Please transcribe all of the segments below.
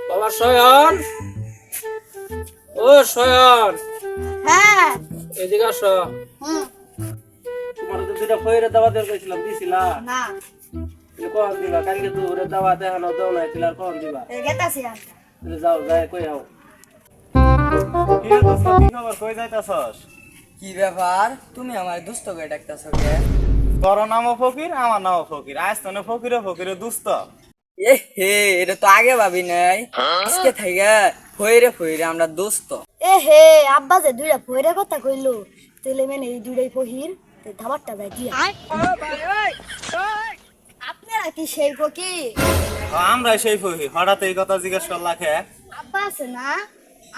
বাবা শয়ন, ও শয়ন, হ্যাঁ। এদিকে আসো। হুম। তোমার তো দুইটা ফয়ের দাওয়াত দিয়েছিলাম, দিছিলা? না। তুমি কখন দিবা? কালকে দুপুরে দাওয়াত এখনো দাও নাই, তুমি আর কখন দিবা? গেতাছি আনতে। তুমি যাও, যাই কই আও। কি রে দোস্ত, কি খবর? কই যাইতাছস? কি ব্যাপার, তুমি আমার দুস্থ করে ডাকতেছো কে? তোর নামও ফকির, আমার নামও ফকির। আজ তো না ফকিরে ফকিরে দুস্ত। এ হে, এটা তো আগে ভাবি নাই। আজকে থেকে ফইরে আমরা দোস্ত। এ হে, আব্বা যে দুইটা পয়রা কথা কইলো, তেলে মেনে এই দুইটাই পহির, তে ধাবারটা যায় দিয়া। আপনারা কি সেই ফকি? আমরা সেই ফকির, হঠাৎ এই কথা জিজ্ঞেস করলা কে? আব্বা আছে না,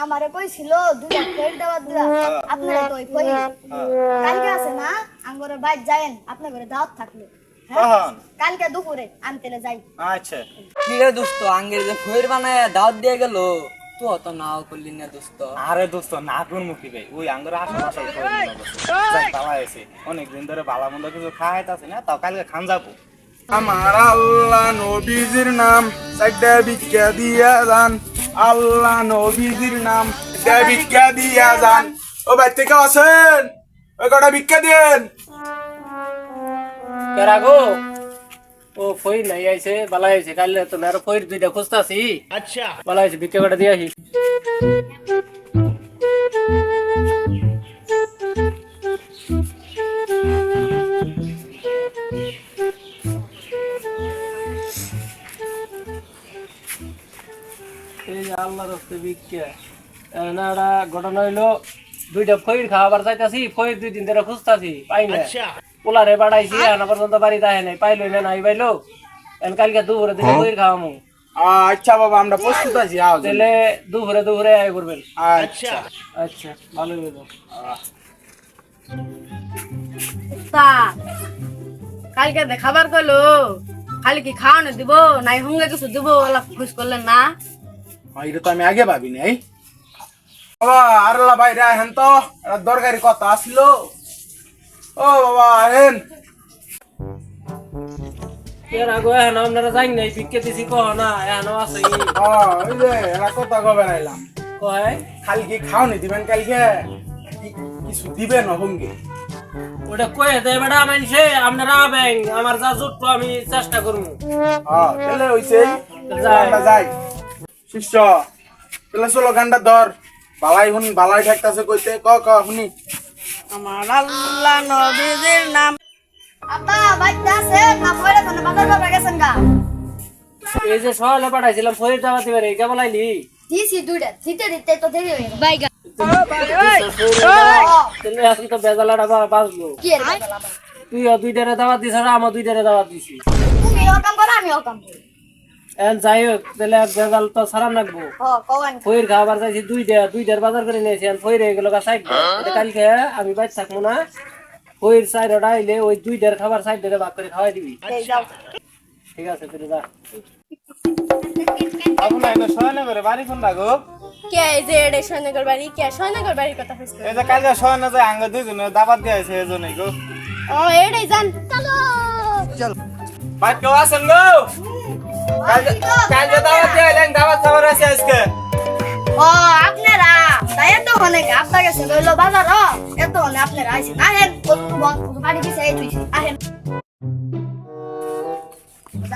আমারে কইছিল দুইটা ফের দাওয়াত দিলা, আপনারা তো ওই পহির। কালকে আছে না, আঙ্গরে বাইর যায়েন, আপনার ঘরে দাওয়াত থাকলো। হ্যাঁ? কখন? কালকে দুপুরে আনতেলে যাই। আচ্ছা। কি রে দোস্ত, আঙ্গের যে ফইর বানায় দাওয়াত দিয়ে গেল, তুই অত নাও করলি না দোস্ত। আরে দোস্ত, না কোন মুখি ভাই, ওই আঙ্গুরে আশেপাশে পালা আছে। অনেকদিন ধরে বালা মন্দ কিছু খাইতাছি না, তাও কালকে খান যাবো। আমার আল্লাহ নবীজির নাম সাইডা ভিক্ষা দিয়া যান, আল্লাহ নবীজির নাম সাইডা ভিক্ষা দিয়া যান। ও ভাই থেকে আছেন, ওই কটা ভিক্ষা দেন। কেরা গো? ও ফয়ের নাই আইছে, বালা আইছে। কালকে তো মেরো ফয়ের দুইটা খুঁজতাছি। আচ্ছা, বালা আইছে, ভিক্ষা করে দিয়ে আসি। এই যে আল্লাহর হস্তে ভিক্ষা। না, একটা ঘটনা হইলো, দুইটা ফয়ের খাওয়াবার চাইতাছি, ফয়ের 2 দিন ধরে খুঁজতাছি, পাই না। পোলারে বাড়াইছি, এখন পর্যন্ত বাড়িতে আহে নাই, পাইলো না, নাই পাইলো। এখন কালকে দুপুরে দিলে ফয়ের খাওয়ামু। আচ্ছা বাবা, আমরা প্রস্তুত আছি। আও তাহলে দুপুরে আয় করবেন। আচ্ছা আচ্ছা, ভালোই হইলো। তা কালকে দেখাবার কইলো, খালি কি খাওয়ানো দিব নাই হুঙ্গে কিছু দিব, ওলা খুশ করলেন না? এটা তো আমি আগে ভাবি নাই বাবা। আল্লাহ ভাই রে হেন তো একটা দরকারি কথা আসছিল। ও বাবা হেন, এর আগে এখন আপনারা জানি নাই, ভিক্ষা দিছি কহ না, এখনো আছে। ওই যে একটা কথা কবে আইলাম। কয় খালি কি খাওনি দিবেন? কালকে কিছু দিবেন অভঙ্গে? ওটা কয়ে দেয় বেটা মানছে, আপনারা আবেন, আমার যা জুটবো আমি চেষ্টা করবো। তাহলে হইছে যাই শিষ্য, তাহলে চলো গানটা ধর। বালাই ঠেকতাছে কইতে, ক শুনি। আমার আল্লাহ নবীজির নাম। আব্বা বাইতে আছে না, পয়রা ধরে বাজার করবে গেছেন গা? এই যে সকালে পাঠাইছিলাম ফয়ের দাওয়াত দিবেন, এই কেমন আইলি? দিছি দুইটা, দিতে তো দেরি হয়ে গেল। বাইগা তাহলে এখন তো বেজালাটা বাজলো। কি এর বাজার আবার? তুইও 2টারে দাওয়াত দিছ, আর আমার 2টারে দাওয়াত দিছি। তুমি ও কাম করো, আমি ও কাম করি। এখন যাই হোক, তাহলে এক বেজাল তো সারা লাগবো। কওয়ান ফয়ের খাবার চাইছি 2টার বাজার করে নিয়েছি, এখন ফয়ের হয়ে গেল সাইড। কালকে আমি বাইর থাকবো না, ফয়ের সাইডটা আইলে ওই 2টার খাবার সাইডে ভাগ করে খাওয়াই দিবি। এই যাও। ঠিক আছে, তুই যা। আপনার এনে শয়না করে বাড়ি কোন লাগো? কে এই যে এডে সৈনগর বাড়ি, কে সৈনগর বাড়ির কথা হইছে? এই যে কালকে শয়না যায় আঙ্গ দুইজনে দাবাত দিয়ে আছে, এজন্যই গো। ও এডে জান, চলো চল ভাই, কেউ আছেন গো? কালকে দাবাত দিয়ে আইলেন, দাবাত খাবার আছে আজকে। ও আপনারা তাই এত অনেক আপনার কাছে লইলো বাজার, এত অনেক আপনারা আইছেন। আহেন বাড়ি পিছে এই তুইছি, আহেন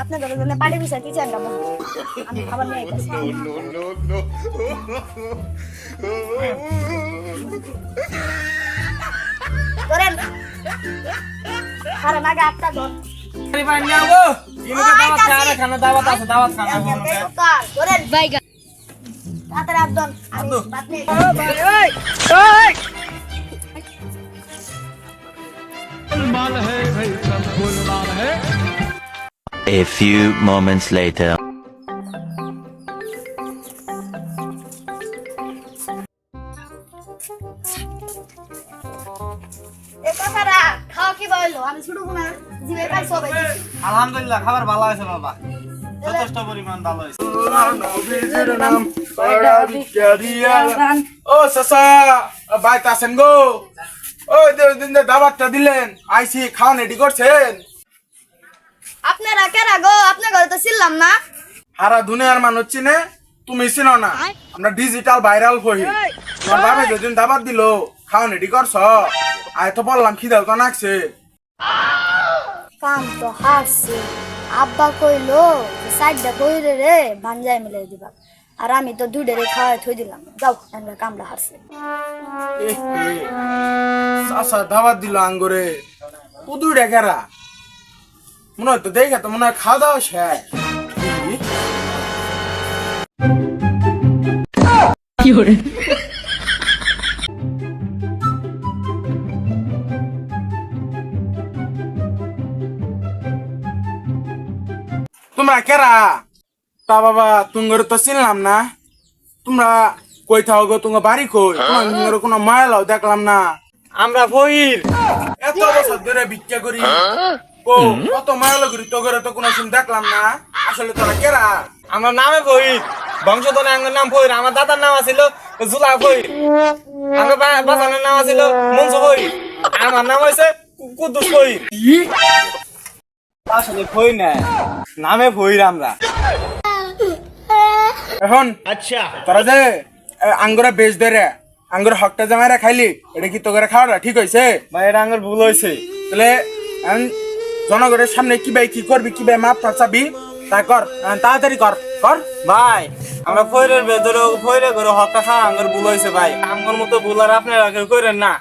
আপনাদের জন্য বাড়ি পিছে কিচেন না, আমি খাবার নিয়ে আইতাছি। করেন আরে নাগে আপটা ধর দাওয়াত আছে, দাওয়াত খানা। করেন বাইগা তাড়াতাড়ি আপদন আমি বাত নিয়ে A few moments later. এ কথাটা খাও কি বললো, আমি শুরু না জিবে পাই সবাই। আলহামদুলিল্লাহ, খাবার ভালো আছে বাবা, যথেষ্ট পরিমাণ ভালো হয়েছে। আল্লাহ নবীজির নাম সাইডা ভিক্ষা দিয়া যান। ও চাচা, বাইতে আছেন গো? ওই দিন দাবাতটা দিলেন, আইসি খাওয়ান রেডি করছেন? আপনারা কেরা গো? আপনার ঘরে তো ছিলাম না। হারা দুনিয়ার মানুষ চিনে, তুমি চিনো না। আমরা ডিজিটাল ভাইরাল ফহির। তোমার বাবা যেদিন দাবাত দিল খাওয়া রেডি করছ, আয় তো বললাম খিদাও তো নাকছে। কাম তো হারছে। আব্বা কইলো সাইডটা বইরে রে ভাঞ্জায় মিলাই দিবা, আর আমি তো দুধেরে খাওয়াই থই দিলাম। যাও আমরা কামড়া হারছে। চাচা দাবাত দিল আঙ্গুরে, ও দুইটা কেরা মনে হয় তো দেখে তো মনে হয় খাওয়া দাওয়া শেষ। তোমরা কেরা? তা বাবা তুঙ্গর তো চিনলাম না। তোমরা কই থাও গো? তোমার বাড়ি কই? তোমার কোনো মায়ালাও দেখলাম না। আমরা ফহির। এত বছর ধরে ভিক্ষা করি, কত মায়ালো করি, তো করে তো কোনো সময় দেখলাম না। আসলে তোরা কেরা? আমার নামে ফহির, বংশধরে আমার নাম ফহির। আমার দাদার নাম আছিল জুলা ফহির, আমার বাজানের নাম আছিল মনসু ফহির, আমার নাম হয়েছে কুদ্দুস ফহির। আসলে ফহির না, নামে ফহির আমরা। এখন আচ্ছা তোরা যে আঙ্গুরা বেশ ধরে আঙ্গুর হকটা জামাইরা খাইলি, এটা কি তোকে খাওয়াটা ঠিক হয়েছে? ভাই এটা আঙ্গুর ভুল হয়েছে। তাহলে জনগণের সামনে কি ভাই কি করবি, কি ভাই মাপ চাবি তা কর, তাড়াতাড়ি কর কর। ভাই আমরা ফহিরের ভেতরে ফহিরে করে হকটা খাওয়া আঙ্গুর ভুল হয়েছে ভাই। আঙ্গুর মতো ভুল আর আপনারা কেউ করেন না।